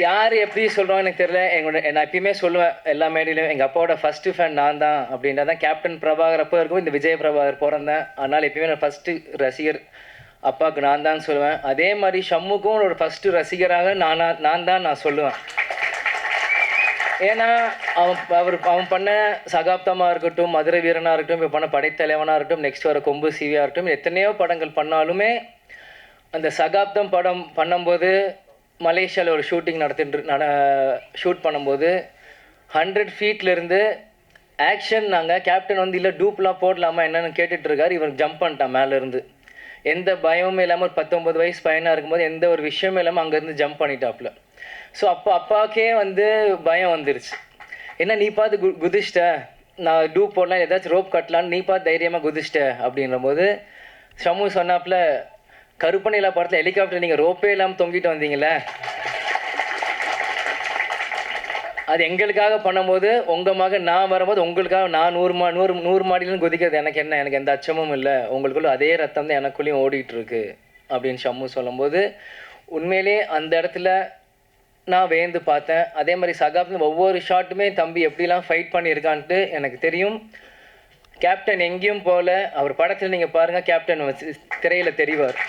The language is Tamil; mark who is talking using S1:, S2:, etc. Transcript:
S1: யார் எப்படி சொல்கிறாங்க எனக்கு தெரியல. நான் எப்பயுமே சொல்லுவேன் எல்லா மேடையிலும், எங்கள் அப்பாவோட ஃபஸ்ட்டு ஃபேன் நான் தான் அப்படின்னா தான். கேப்டன் பிரபாகர் அப்போ இருக்கும், இந்த விஜய் பிரபாகர் பிறந்தேன். அதனால் எப்பயுமே நான் ஃபஸ்ட்டு ரசிகர் அப்பாவுக்கு நான் தான் சொல்லுவேன். அதே மாதிரி ஷம்முக்கும் ஒரு ஃபஸ்ட்டு ரசிகராக நான் தான் சொல்லுவேன். ஏன்னா அவன் பண்ண சகாப்தமாக இருக்கட்டும், மதுரை வீரனாக இருக்கட்டும், இப்போ பண்ண படைத்தலைவனாக இருக்கட்டும், நெக்ஸ்ட் வர கொம்பு சிவியாக இருக்கட்டும், எத்தனையோ படங்கள் பண்ணாலுமே அந்த சகாப்தம் படம் பண்ணும்போது மலேசியாவில் ஒரு ஷூட்டிங் ஷூட் பண்ணும்போது 100 ஃபீட்லேருந்து ஆக்ஷன் நாங்கள் கேப்டன் வந்து இல்லை டூப்லாம் போடலாமா என்னென்னு கேட்டுட்ருக்காரு. இவன் ஜம்ப் பண்ணிட்டான் மேலேருந்து. எந்த பயமும் இல்லாமல் ஒரு 19 வயசு பையனாக இருக்கும்போது எந்த ஒரு விஷயமும் இல்லாமல் அங்கேருந்து ஜம்ப் பண்ணிட்டாப்புல. ஸோ அப்பாவுக்கே வந்து பயம் வந்துருச்சு. என்ன நீ பார்த்து குதிச்சிட்ட, நான் டூப் போடலாம் ஏதாச்சும் ரோப் கட்டலான்னு நீ பார்த்து தைரியமாக குதிச்சிட்ட அப்படின்ற போது ஷம்மு சொன்னாப்புல, கருப்பணிலா படத்தில் ஹெலிகாப்டர் நீங்கள் ரோப்பே இல்லாமல் தொங்கிட்டு வந்தீங்களே, அது எங்களுக்காக பண்ணும்போது உங்கள் மகன் நான் வரும்போது உங்களுக்காக நான் 100 மாடியிலும் குதிக்கிறது எனக்கு என்ன, எனக்கு எந்த அச்சமும் இல்லை, உங்களுக்குள்ள அதே ரத்தம் தான் எனக்குள்ளேயும் ஓடிட்டுருக்கு அப்படின்னு ஷம்மு சொல்லும்போது உண்மையிலே அந்த இடத்துல நான் வேந்து பார்த்தேன். அதே மாதிரி சகாப்தம் ஒவ்வொரு ஷாட்டுமே தம்பி எப்படிலாம் ஃபைட் பண்ணியிருக்கான்ட்டு எனக்கு தெரியும். கேப்டன் எங்கேயும் போகல. அவர் படத்தில் நீங்கள் பாருங்கள், கேப்டன் திரையில் தெரிவார்.